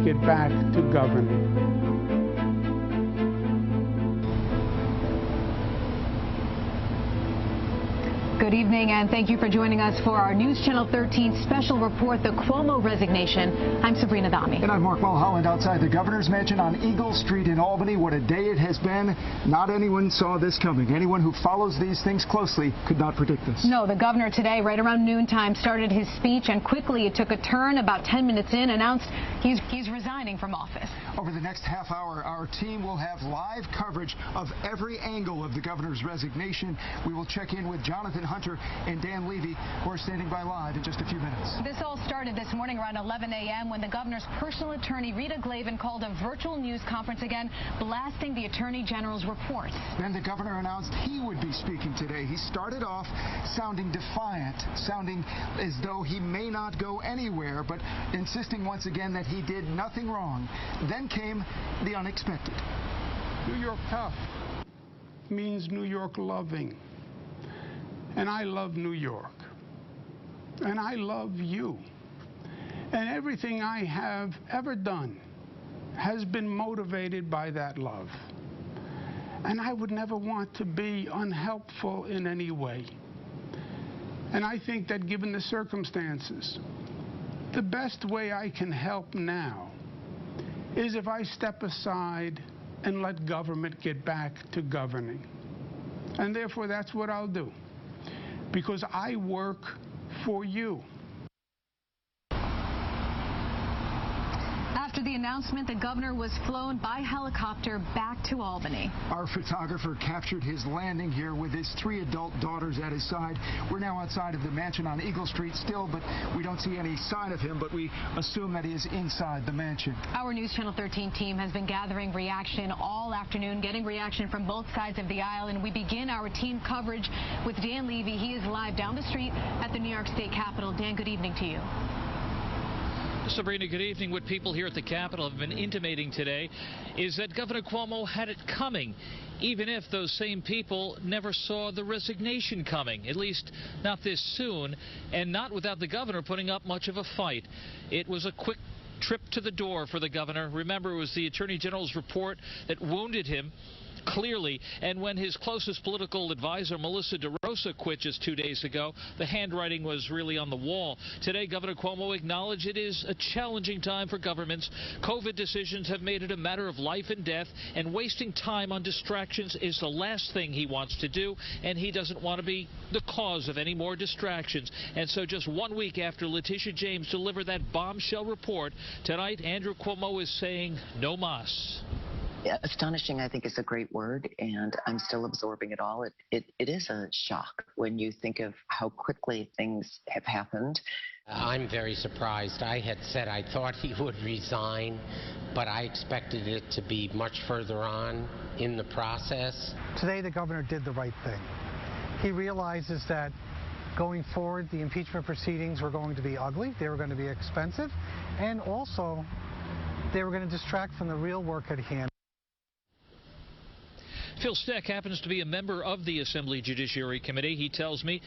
get back to governing. Good evening, and thank you for joining us for our News Channel 13 special report, the Cuomo resignation. I'm Subrina Dhammi. And I'm Mulholland outside the governor's mansion on Eagle Street in Albany. What a day it has been. Not anyone saw this coming. Anyone who follows these things closely could not predict this. No, the governor today, right around noontime, started his speech, and quickly it took a turn. About 10 minutes in, announced he's resigning from office. Over the next half hour, our team will have live coverage of every angle of the governor's resignation. We will check in with Jonathan Hunter and Dan Levy, who are standing by live in just a few minutes. This all started this morning around 11 a.m. when the governor's personal attorney, Rita Glavin, called a virtual news conference again, blasting the attorney general's report. Then the governor announced he would be speaking today. He started off sounding defiant, sounding as though he may not go anywhere, but insisting once again that he did nothing wrong. Then came the unexpected. New York tough means New York loving. And I love New York. And I love you. And everything I have ever done has been motivated by that love. And I would never want to be unhelpful in any way. And I think that given the circumstances, the best way I can help now is if I step aside and let government get back to governing. And therefore, that's what I'll do, because I work for you. After the announcement, the governor was flown by helicopter back to Albany. Our photographer captured his landing here with his 3 adult daughters at his side. We're now outside of the mansion on Eagle Street still, but we don't see any sign of him, but we assume that he is inside the mansion. Our News Channel 13 team has been gathering reaction all afternoon, getting reaction from both sides of the aisle, and we begin our team coverage with Dan Levy. He is live down the street at the New York State Capitol. Dan, good evening to you. Subrina, good evening. What people here at the Capitol have been intimating today is that Governor Cuomo had it coming, even if those same people never saw the resignation coming, at least not this soon, and not without the governor putting up much of a fight. It was a quick trip to the door for the governor. Remember, it was the Attorney General's report that wounded him clearly, and when his closest political advisor, Melissa DeRosa, quit just 2 days ago, the handwriting was really on the wall. Today, Governor Cuomo acknowledged it is a challenging time for governments. COVID decisions have made it a matter of life and death, and wasting time on distractions is the last thing he wants to do, and he doesn't want to be the cause of any more distractions. And so just 1 week after Letitia James delivered that bombshell report, tonight Andrew Cuomo is saying no mas. Astonishing, I think, is a great word, and I'm still absorbing it all. It is a shock when you think of how quickly things have happened. I'm very surprised. I had said I thought he would resign, but I expected it to be much further on in the process. Today, the governor did the right thing. He realizes that going forward, the impeachment proceedings were going to be ugly, they were going to be expensive, and also they were going to distract from the real work at hand. Phil Steck happens to be a member of the Assembly Judiciary Committee. He tells me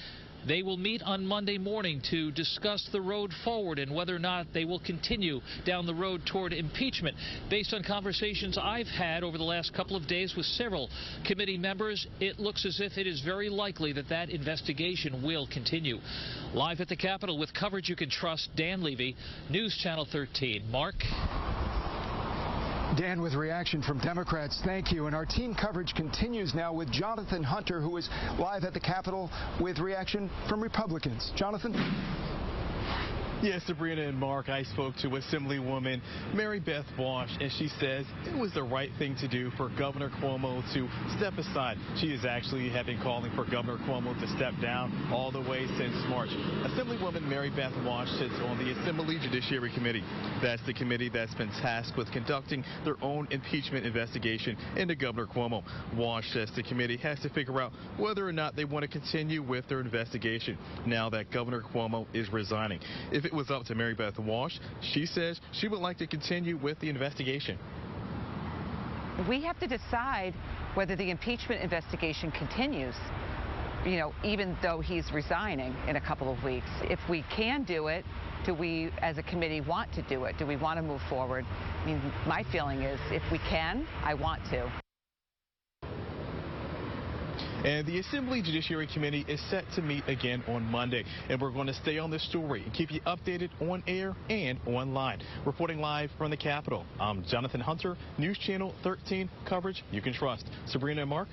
they will meet on Monday morning to discuss the road forward and whether or not they will continue down the road toward impeachment. Based on conversations I've had over the last couple of days with several committee members, it looks as if it is very likely that that investigation will continue. Live at the Capitol with coverage you can trust, Dan Levy, News Channel 13. Mark? Dan, with reaction from Democrats, thank you. And our team coverage continues now with Jonathan Hunter, who is live at the Capitol with reaction from Republicans. Jonathan? Yes, Sabrina and Mark, I spoke to Assemblywoman Mary Beth Walsh, and she says it was the right thing to do for Governor Cuomo to step aside. She has actually been calling for Governor Cuomo to step down all the way since March. Assemblywoman Mary Beth Walsh sits on the Assembly Judiciary Committee. That's the committee that's been tasked with conducting their own impeachment investigation into Governor Cuomo. Walsh says the committee has to figure out whether or not they want to continue with their investigation now that Governor Cuomo is resigning. If it was up to Mary Beth Walsh, she says she would like to continue with the investigation. We have to decide whether the impeachment investigation continues. even though he's resigning in a couple of weeks, if we can do it, do we as a committee want to do it? Do we want to move forward? I mean, my feeling is if we can, I want to. And the Assembly Judiciary Committee is set to meet again on Monday. And we're going to stay on this story and keep you updated on air and online. Reporting live from the Capitol, I'm Jonathan Hunter, News Channel 13, coverage you can trust. Subrina and Mark.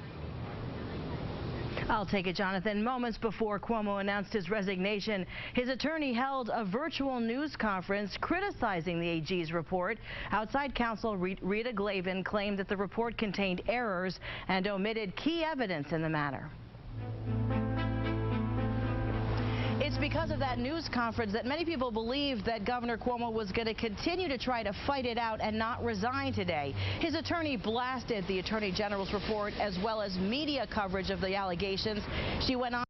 I'll take it, Jonathan. Moments before Cuomo announced his resignation, his attorney held a virtual news conference criticizing the AG's report. Outside counsel Rita Glavin claimed that the report contained errors and omitted key evidence in the matter. It's because of that news conference that many people believed that Governor Cuomo was going to continue to try to fight it out and not resign today. His attorney blasted the Attorney General's report as well as media coverage of the allegations. She went on to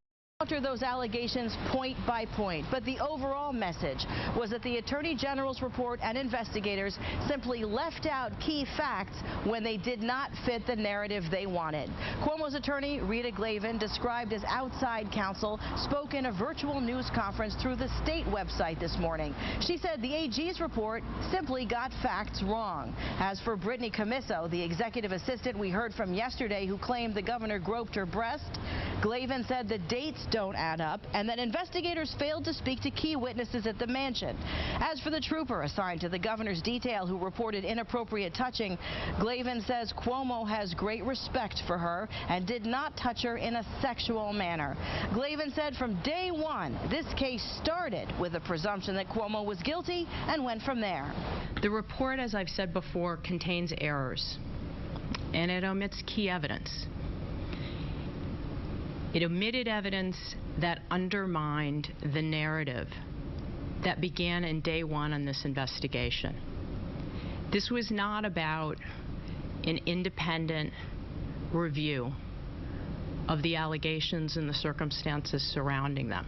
counter those allegations point by point. But the overall message was that the Attorney General's report and investigators simply left out key facts when they did not fit the narrative they wanted. Cuomo's attorney, Rita Glavin, described as outside counsel, spoke in a virtual news conference through the state website this morning. She said the AG's report simply got facts wrong. As for Brittany Commisso, the executive assistant we heard from yesterday who claimed the governor groped her breast, Glavin said the dates don't add up and that investigators failed to speak to key witnesses at the mansion. As for the trooper assigned to the governor's detail who reported inappropriate touching, Glavin says Cuomo has great respect for her and did not touch her in a sexual manner. Glavin said from day one, this case started with a presumption that Cuomo was guilty and went from there. The report, as I've said before, contains errors and it omits key evidence. It omitted evidence that undermined the narrative that began in day one on this investigation. This was not about an independent review of the allegations and the circumstances surrounding them.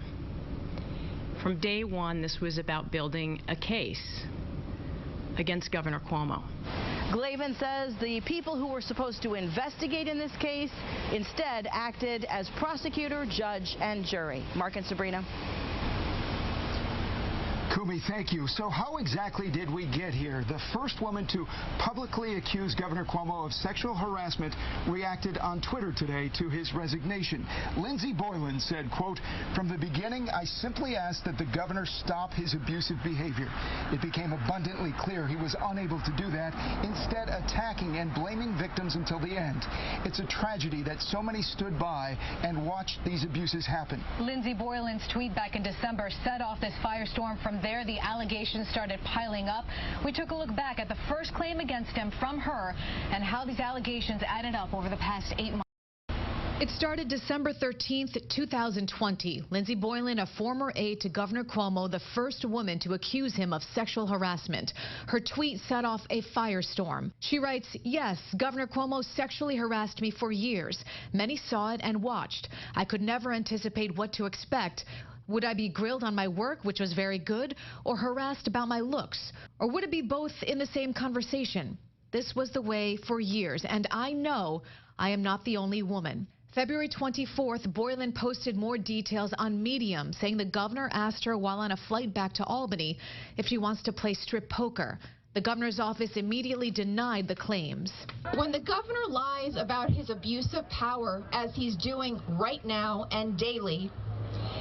From day one, this was about building a case against Governor Cuomo. Glavin says the people who were supposed to investigate in this case instead acted as prosecutor, judge, and jury. Mark and Subrina. Kumi, thank you. So how exactly did we get here? The first woman to publicly accuse Governor Cuomo of sexual harassment reacted on Twitter today to his resignation. Lindsey Boylan said, quote, "From the beginning, I simply asked that the governor stop his abusive behavior. It became abundantly clear he was unable to do that, instead attacking and blaming victims until the end. It's a tragedy that so many stood by and watched these abuses happen." Lindsey Boylan's tweet back in December set off this firestorm. From there, the allegations started piling up. We took a look back at the first claim against him from her and how these allegations added up over the past 8 months. It started December 13th, 2020. Lindsey Boylan, a former aide to Governor Cuomo, the first woman to accuse him of sexual harassment. Her tweet set off a firestorm. She writes, "Yes, Governor Cuomo sexually harassed me for years. Many saw it and watched. I could never anticipate what to expect. Would I be grilled on my work, which was very good, or harassed about my looks? Or would it be both in the same conversation? This was the way for years, and I know I am not the only woman." February 24th, Boylan posted more details on Medium, saying the governor asked her while on a flight back to Albany if she wants to play strip poker. The governor's office immediately denied the claims. When the governor lies about his abuse of power, as he's doing right now and daily,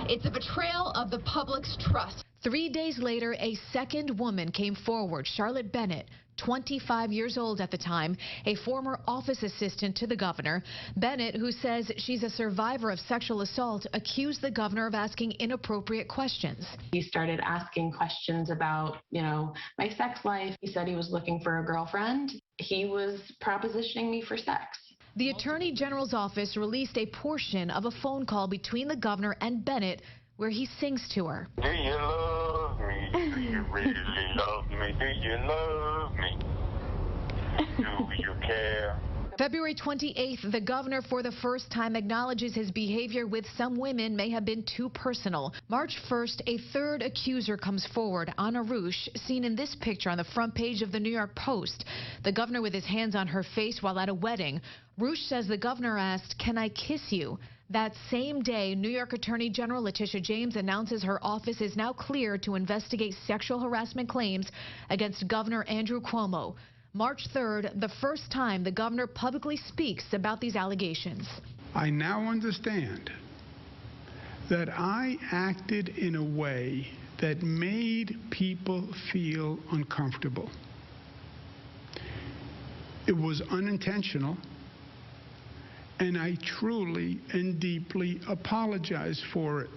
it's a betrayal of the public's trust. 3 days later, a second woman came forward, Charlotte Bennett, 25 years old at the time, a former office assistant to the governor. Bennett, who says she's a survivor of sexual assault, accused the governor of asking inappropriate questions. He started asking questions about, my sex life. He said he was looking for a girlfriend. He was propositioning me for sex. The Attorney General's office released a portion of a phone call between the governor and Bennett where he sings to her. Do you love me? Do you really love me? Do you love me? Do you care? February 28th, the governor for the first time acknowledges his behavior with some women may have been too personal. March 1st, a third accuser comes forward, Anna Rush, seen in this picture on the front page of the New York Post. The governor with his hands on her face while at a wedding. Rush says the governor asked, "Can I kiss you?" That same day, New York Attorney General Letitia James announces her office is now cleared to investigate sexual harassment claims against Governor Andrew Cuomo. March 3rd, the first time the governor publicly speaks about these allegations. I now understand that I acted in a way that made people feel uncomfortable. It was unintentional, and I truly and deeply apologize for it.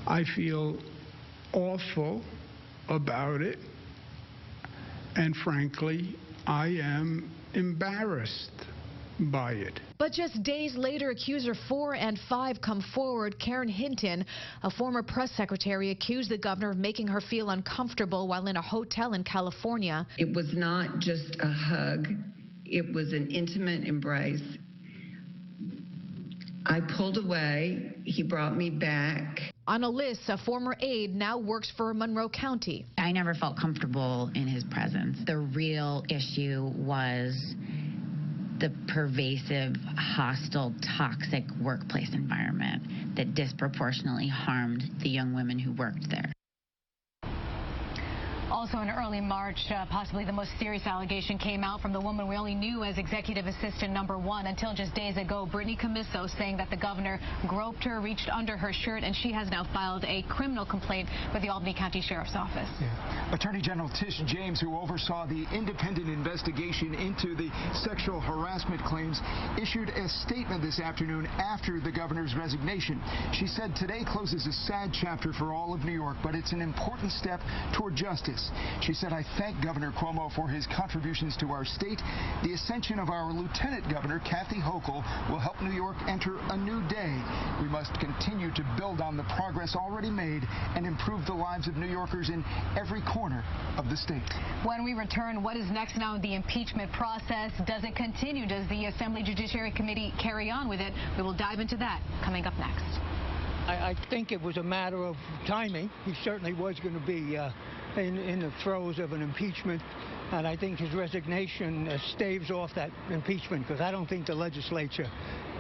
I feel awful about it, and frankly, I am embarrassed by it. But just days later, accuser 4 and 5 come forward. Karen Hinton, a former press secretary, accused the governor of making her feel uncomfortable while in a hotel in California. It was not just a hug. It was an intimate embrace. I pulled away. He brought me back. On a list, a former aide now works for Monroe County. I never felt comfortable in his presence. The real issue was the pervasive, hostile, toxic workplace environment that disproportionately harmed the young women who worked there. Also in early March, possibly the most serious allegation came out from the woman we only knew as executive assistant number 1 until just days ago, Brittany Commisso, saying that the governor groped her, reached under her shirt, and she has now filed a criminal complaint with the Albany County Sheriff's Office. Yeah. Attorney General Tish James, who oversaw the independent investigation into the sexual harassment claims, issued a statement this afternoon after the governor's resignation. She said today closes a sad chapter for all of New York, but it's an important step toward justice. She said, I thank Governor Cuomo for his contributions to our state. The ascension of our Lieutenant Governor, Kathy Hochul, will help New York enter a new day. We must continue to build on the progress already made and improve the lives of New Yorkers in every corner of the state. When we return, what is next now in the impeachment process? Does it continue? Does the Assembly Judiciary Committee carry on with it? We will dive into that coming up next. I think it was a matter of timing. He certainly was going to be in the throes of an impeachment, and I think his resignation staves off that impeachment, because I don't think the legislature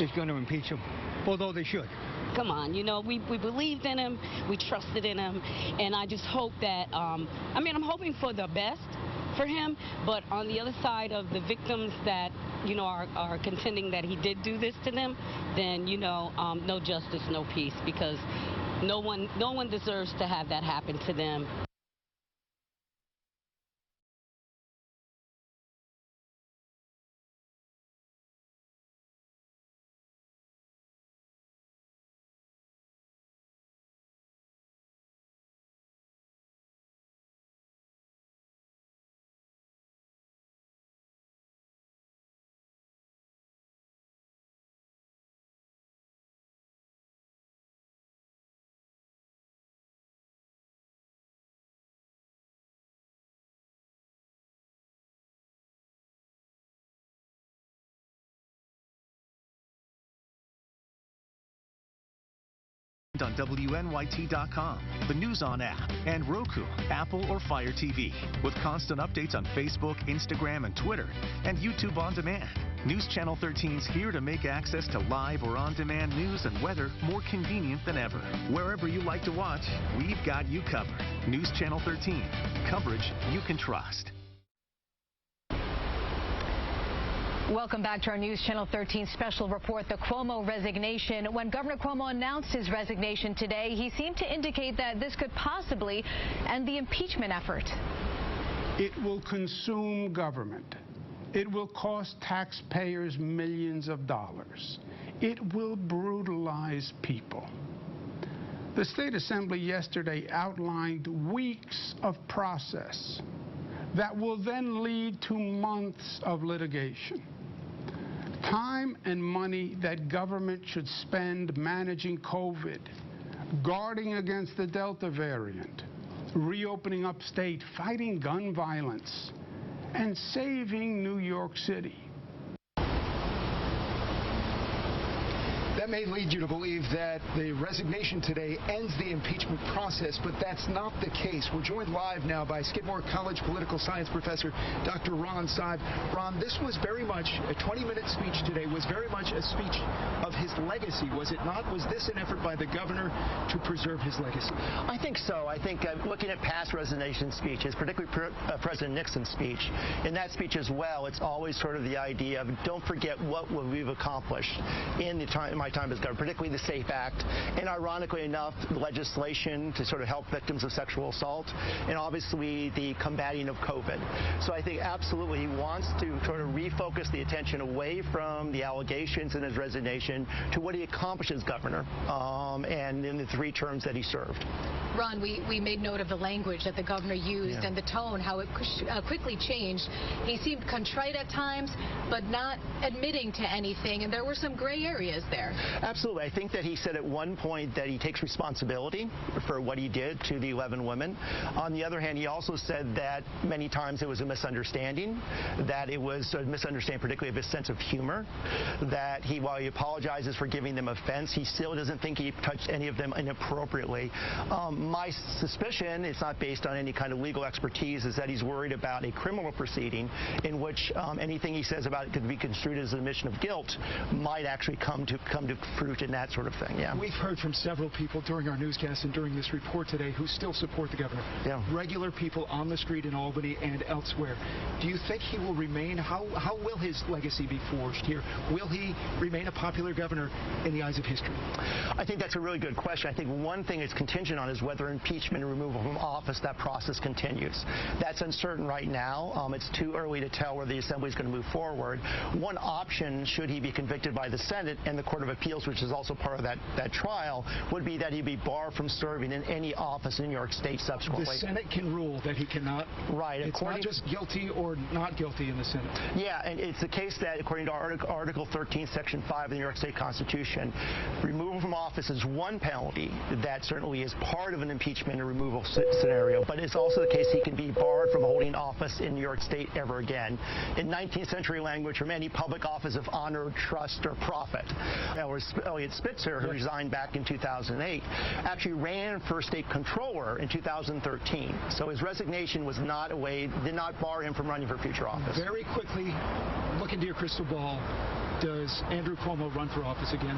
is going to impeach him, although they should. Come on, you know, we believed in him, we trusted in him, and I just hope that, I'm hoping for the best for him, but on the other side of the victims that, you know, are contending that he did do this to them, then, you know, no justice, no peace, because no one deserves to have that happen to them. On WNYT.com, the News On app, and Roku, Apple, or Fire TV, with constant updates on Facebook, Instagram, and Twitter, and YouTube On Demand. News Channel 13's here to make access to live or on-demand news and weather more convenient than ever. Wherever you like to watch, we've got you covered. News Channel 13, coverage you can trust. Welcome back to our News Channel 13 special report, the Cuomo resignation. When Governor Cuomo announced his resignation today, he seemed to indicate that this could possibly end the impeachment effort. It will consume government. It will cost taxpayers millions of dollars. It will brutalize people. The State Assembly yesterday outlined weeks of process that will then lead to months of litigation. Time and money that government should spend managing COVID, guarding against the Delta variant, reopening upstate, fighting gun violence, and saving New York City. That may lead you to believe that the resignation today ends the impeachment process, but that's not the case. We're joined live now by Skidmore College political science professor Dr. Ron Seib. Ron, this was very much a 20-minute speech today, was very much a speech of his legacy, was it not? Was this an effort by the governor to preserve his legacy? I think so. I think looking at past resignation speeches, particularly President Nixon's speech, in that speech as well, it's always sort of the idea of don't forget what we've accomplished in my time as governor, particularly the SAFE Act, and ironically enough, legislation to sort of help victims of sexual assault, and obviously the combating of COVID. So I think absolutely he wants to sort of refocus the attention away from the allegations in his resignation to what he accomplished as governor and in the 3 terms that he served. Ron, we made note of the language that the governor used and the tone, how it quickly changed. He seemed contrite at times, but not admitting to anything, and there were some gray areas there. Absolutely. I think that he said at one point that he takes responsibility for what he did to the 11 women. On the other hand, he also said that many times it was a misunderstanding, that it was a misunderstanding particularly of his sense of humor, that while he apologizes for giving them offense, he still doesn't think he touched any of them inappropriately. My suspicion, it's not based on any kind of legal expertise, is that he's worried about a criminal proceeding in which anything he says about it could be construed as an admission of guilt might actually come to fruition, that sort of thing. Yeah. We've heard from several people during our newscast and during this report today who still support the governor. Yeah. Regular people on the street in Albany and elsewhere. Do you think he will remain? How will his legacy be forged here? Will he remain a popular governor in the eyes of history? I think that's a really good question. I think one thing it's contingent on is whether impeachment and removal from office, that process continues. That's uncertain right now. It's too early to tell whether the Assembly is going to move forward. One option, should he be convicted by the Senate and the Court of Appeals, which is also part of that trial, would be that he'd be barred from serving in any office in New York State subsequently. The Senate can rule that he cannot. Right. It's not just guilty or not guilty in the Senate. Yeah, and it's the case that according to Article 13, Section 5 of the New York State Constitution, removal from office is one penalty that certainly is part of an impeachment and removal scenario, but it's also the case he can be barred from holding office in New York State ever again. In 19th century language, from any public office of honor, trust, or profit. Elliot Spitzer, who resigned back in 2008, actually ran for state controller in 2013. So his resignation was not did not bar him from running for future office. Very quickly, look into your crystal ball. Does Andrew Cuomo run for office again?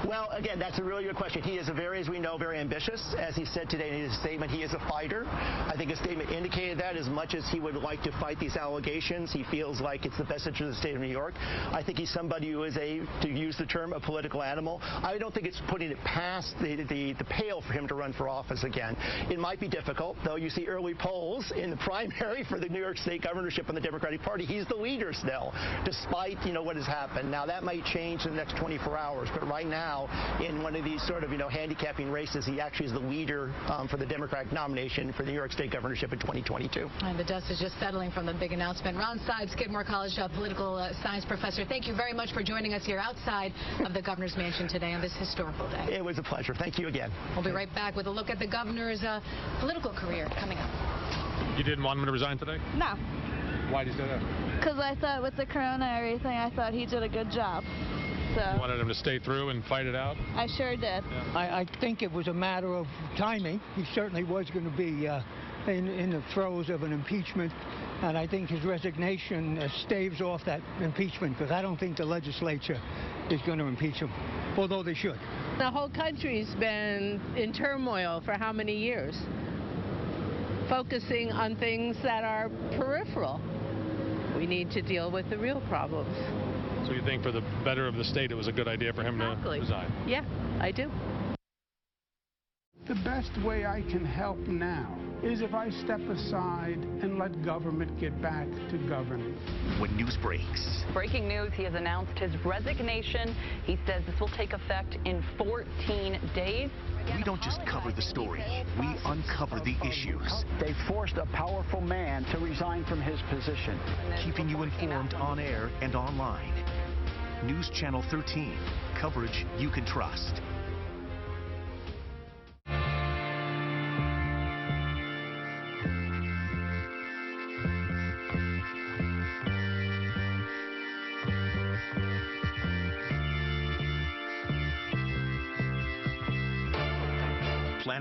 Well, again, that's a really good question. He is as we know, very ambitious. As he said today in his statement, he is a fighter. I think his statement indicated that as much as he would like to fight these allegations, he feels like it's the best interest of the state of New York. I think he's somebody who is to use the term, a political animal. I don't think it's putting it past the pale for him to run for office again. It might be difficult, though. You see early polls in the primary for the New York State governorship on the Democratic Party. He's the leader still, despite, what has happened. Now, that might change in the next 24 hours, but right now, in one of these sort of, handicapping races, he actually is the leader for the Democratic nomination for the New York State governorship in 2022. And the dust is just settling from the big announcement. Ron Seib, Skidmore College political science professor, thank you very much for joining us here outside of the governor's mansion today on this historical day. It was a pleasure. Thank you again. We'll be right back with a look at the governor's political career coming up. You didn't want him to resign today? No. Why did you say that? Because I thought with the corona and everything, I thought he did a good job. So you wanted him to stay through and fight it out? I sure did. Yeah. I think it was a matter of timing. He certainly was going to be in the throes of an impeachment, and I think his resignation staves off that impeachment, because I don't think the legislature is going to impeach him, although they should. The whole country's been in turmoil for how many years? Focusing on things that are peripheral. We need to deal with the real problems. So you think for the better of the state, it was a good idea for him to resign? Yeah, I do. The best way I can help now is if I step aside and let government get back to governing. When news breaks. Breaking news, he has announced his resignation. He says this will take effect in 14 days. We don't just cover the story, we uncover the issues. They forced a powerful man to resign from his position. Keeping you informed on air and online. News Channel 13, coverage you can trust.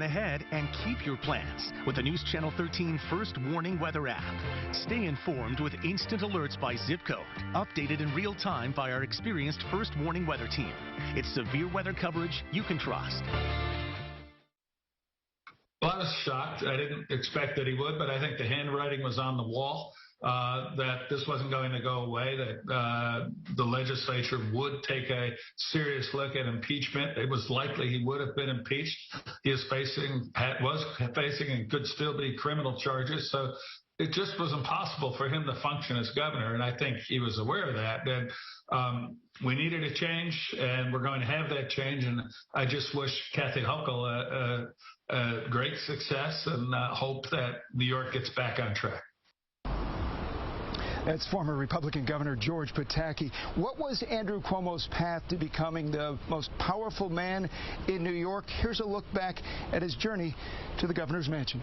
Plan ahead and keep your plans with the News Channel 13 First Warning Weather app. Stay informed with instant alerts by zip code, updated in real time by our experienced First Warning Weather team. It's severe weather coverage you can trust. Well, I was shocked. I didn't expect that he would, but I think the handwriting was on the wall. That this wasn't going to go away, that the legislature would take a serious look at impeachment. It was likely he would have been impeached. He was facing and could still be criminal charges. So it just was impossible for him to function as governor. And I think he was aware of that. And we needed a change, and we're going to have that change. And I just wish Kathy Hochul a great success and hope that New York gets back on track. That's former Republican Governor George Pataki. What was Andrew Cuomo's path to becoming the most powerful man in New York? Here's a look back at his journey to the governor's mansion.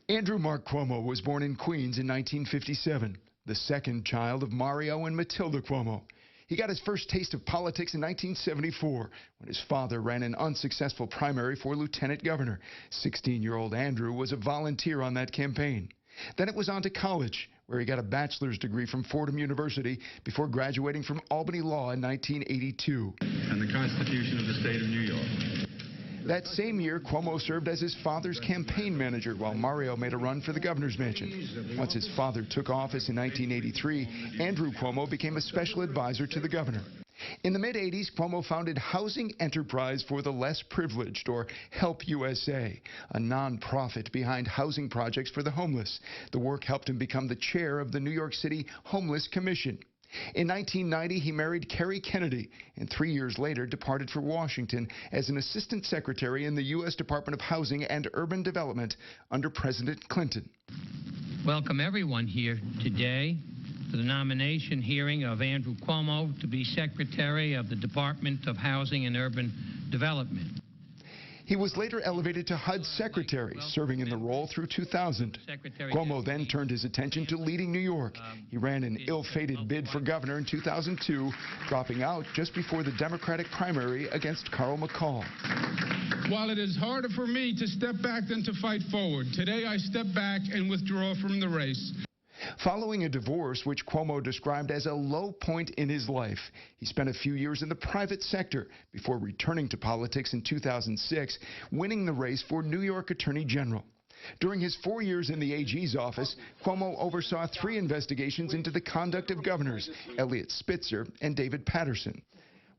Andrew Mark Cuomo was born in Queens in 1957, the second child of Mario and Matilda Cuomo. He got his first taste of politics in 1974 when his father ran an unsuccessful primary for lieutenant governor. 16-year-old Andrew was a volunteer on that campaign. Then it was on to college, where he got a bachelor's degree from Fordham University before graduating from Albany Law in 1982. And the Constitution of the State of New York. That same year, Cuomo served as his father's campaign manager while Mario made a run for the governor's mansion. Once his father took office in 1983, Andrew Cuomo became a special advisor to the governor. In the mid-'80s, Cuomo founded Housing Enterprise for the Less Privileged, or Help USA, a nonprofit behind housing projects for the homeless. The work helped him become the chair of the New York City Homeless Commission. In 1990, he married Kerry Kennedy, and 3 years later departed for Washington as an assistant secretary in the U.S. Department of Housing and Urban Development under President Clinton. Welcome everyone here today to the nomination hearing of Andrew Cuomo to be Secretary of the Department of Housing and Urban Development. He was later elevated to HUD Secretary, serving in the role through 2000. Cuomo then turned his attention to leading New York. He ran an ill-fated bid for governor in 2002, dropping out just before the Democratic primary against Carl McCall. While it is harder for me to step back than to fight forward, today I step back and withdraw from the race. Following a divorce, which Cuomo described as a low point in his life, he spent a few years in the private sector before returning to politics in 2006, winning the race for New York Attorney General. During his 4 years in the AG's office, Cuomo oversaw 3 investigations into the conduct of governors, Eliot Spitzer and David Paterson.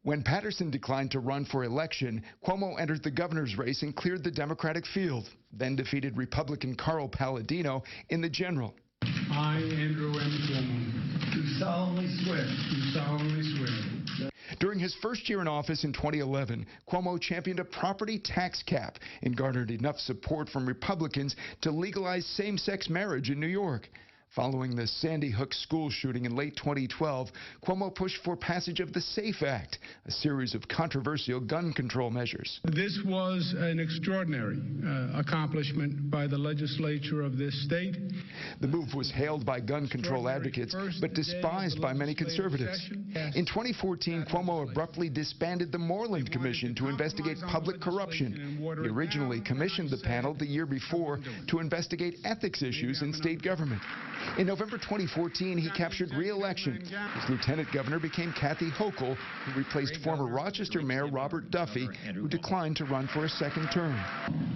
When Paterson declined to run for election, Cuomo entered the governor's race and cleared the Democratic field, then defeated Republican Carl Palladino in the general. I, Andrew M. Cuomo, Do solemnly swear. do solemnly swear. During his first year in office in 2011, Cuomo championed a property tax cap and garnered enough support from Republicans to legalize same-sex marriage in New York. Following the Sandy Hook school shooting in late 2012, Cuomo pushed for passage of the SAFE Act, a series of controversial gun control measures. This was an extraordinary accomplishment by the legislature of this state. The move was hailed by gun control advocates, but despised by many conservatives. In 2014, Cuomo abruptly disbanded the Moreland Commission to investigate public corruption. He originally commissioned the panel the year before to investigate ethics issues in state government. In November 2014, he captured re-election. His lieutenant governor became Kathy Hochul, who replaced former Rochester Mayor Robert Duffy, who declined to run for a second term.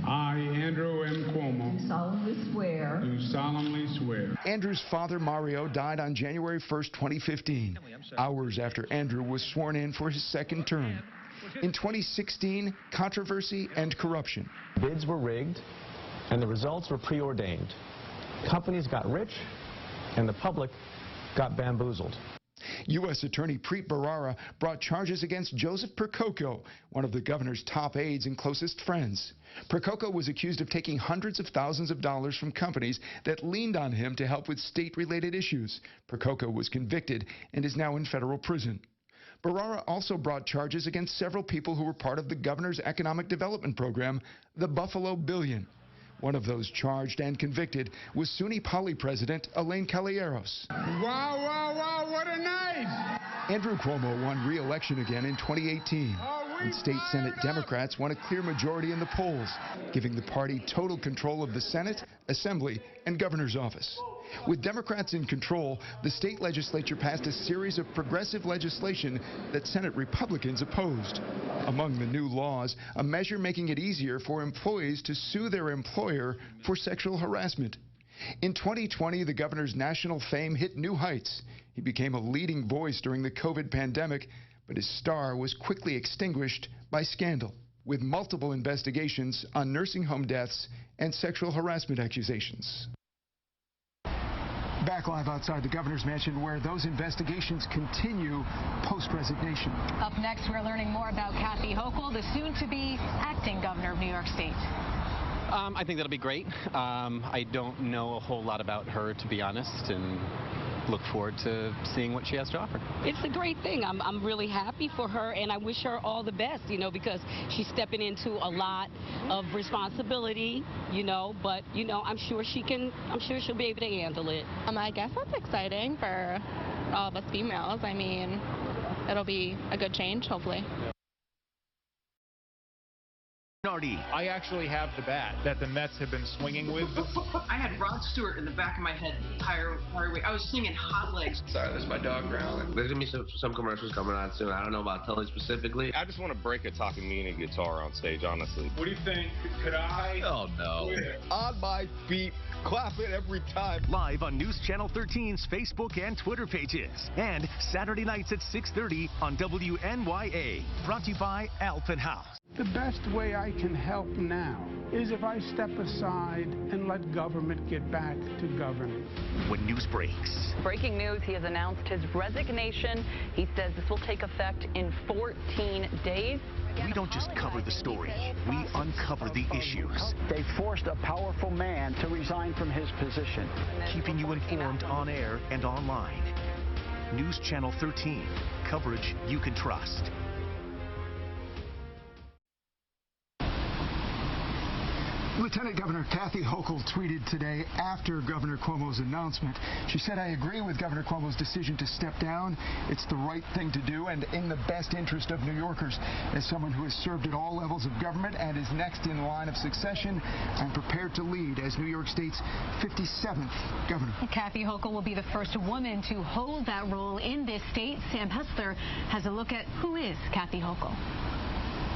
I, Andrew M. Cuomo, Do solemnly swear. do solemnly swear. Andrew's father, Mario, died on January 1st, 2015, hours after Andrew was sworn in for his second term. In 2016, controversy and corruption. Bids were rigged, and the results were preordained. Companies got rich, and the public got bamboozled. U.S. Attorney Preet Bharara brought charges against Joseph Percoco, one of the governor's top aides and closest friends. Percoco was accused of taking hundreds of thousands of dollars from companies that leaned on him to help with state-related issues. Percoco was convicted and is now in federal prison. Bharara also brought charges against several people who were part of the governor's economic development program, the Buffalo Billion. One of those charged and convicted was SUNY Poly president Elaine Caballeros. Wow, what a night! Andrew Cuomo won re-election again in 2018. And state Senate Democrats won a clear majority in the polls, giving the party total control of the Senate, Assembly, and governor's office. With Democrats in control, the state legislature passed a series of progressive legislation that Senate Republicans opposed. Among the new laws, a measure making it easier for employees to sue their employer for sexual harassment. In 2020, the governor's national fame hit new heights. He became a leading voice during the COVID pandemic, but his star was quickly extinguished by scandal, with multiple investigations on nursing home deaths and sexual harassment accusations. Back live outside the governor's mansion, where those investigations continue post-resignation. Up next, we're learning more about Kathy Hochul, the soon-to-be acting governor of New York State. I think that'll be great. I don't know a whole lot about her, to be honest, and look forward to seeing what she has to offer. It's a great thing. I'm really happy for her, and I wish her all the best, because she's stepping into a lot of responsibility, but, I'm sure she'll be able to handle it. I guess that's exciting for all of us females. I mean, it'll be a good change, hopefully. I actually have the bat that the Mets have been swinging with. I had Rod Stewart in the back of my head the entire week. I was singing Hot Legs. Sorry, there's my dog growling. There's going to be some commercials coming on soon. I don't know about Tully specifically. I just want to break a talking me and a guitar on stage, honestly. What do you think? Could I? Oh, no. On my feet. Clap it every time. Live on News Channel 13's Facebook and Twitter pages. And Saturday nights at 6:30 on WNYA. Brought to you by Alpen House. The best way I can help now is if I step aside and let government get back to governing. When news breaks. Breaking news, he has announced his resignation. He says this will take effect in 14 days. We don't just cover the story, we uncover the issues. They forced a powerful man to resign from his position. Keeping you informed on air and online. News Channel 13, coverage you can trust. Lieutenant Governor Kathy Hochul tweeted today after Governor Cuomo's announcement. She said, "I agree with Governor Cuomo's decision to step down. It's the right thing to do and in the best interest of New Yorkers. As someone who has served at all levels of government and is next in line of succession, I'm prepared to lead as New York State's 57th governor." Kathy Hochul will be the first woman to hold that role in this state. Sam Hessler has a look at who is Kathy Hochul.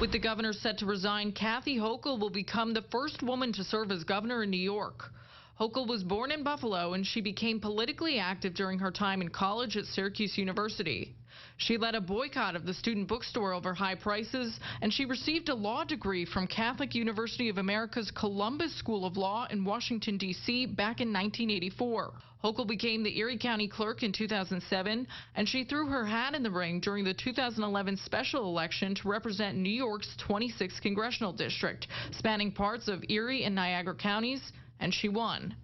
With the governor set to resign, Kathy Hochul will become the first woman to serve as governor in New York. Hochul was born in Buffalo, and she became politically active during her time in college at Syracuse University. She led a boycott of the student bookstore over high prices, and she received a law degree from Catholic University of America's Columbus School of Law in Washington, D.C. back in 1984. Hochul became the Erie County clerk in 2007, and she threw her hat in the ring during the 2011 special election to represent New York's 26th congressional district, spanning parts of Erie and Niagara counties, and she won.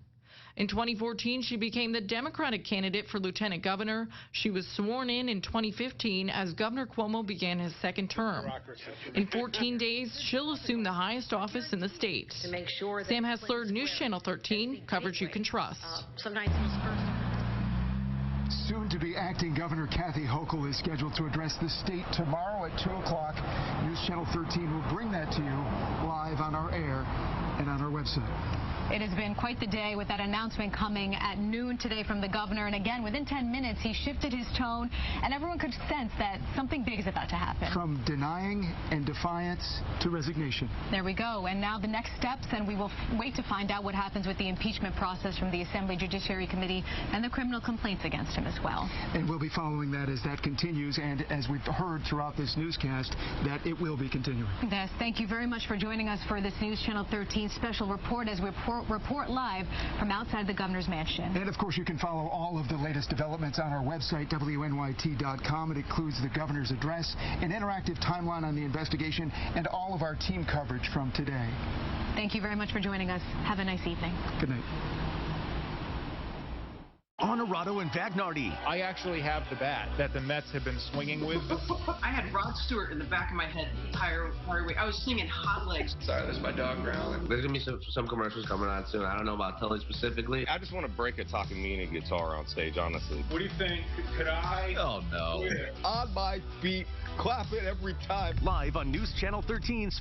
In 2014, she became the Democratic candidate for lieutenant governor. She was sworn in 2015 as Governor Cuomo began his second term. In 14 days, she'll assume the highest office in the state. Sam Hessler, News Channel 13, coverage you can trust. Soon to be acting Governor Kathy Hochul is scheduled to address the state tomorrow at 2 o'clock. News Channel 13 will bring that to you live on our air and on our website. It has been quite the day with that announcement coming at noon today from the governor. And again, within 10 minutes, he shifted his tone, and everyone could sense that something big is about to happen. From denying and defiance to resignation. There we go. And now the next steps, and we will wait to find out what happens with the impeachment process from the Assembly Judiciary Committee and the criminal complaints against him as well. And we'll be following that as that continues. And as we've heard throughout this newscast, that it will be continuing. Yes, thank you very much for joining us for this News Channel 13 special report as we report live from outside the governor's mansion. And of course, you can follow all of the latest developments on our website, WNYT.com. It includes the governor's address, an interactive timeline on the investigation, and all of our team coverage from today. Thank you very much for joining us. Have a nice evening. Good night. Honorado and Vagnardi. I actually have the bat that the Mets have been swinging with. I had Rod Stewart in the back of my head the entire way. I was singing Hot Legs. Sorry, there's my dog growling. There's going to be some commercials coming on soon. I don't know about Tully specifically. I just want to break a talking mean and guitar on stage, honestly. What do you think? Could I? Oh, no. On my feet. Clap it every time. Live on News Channel 13's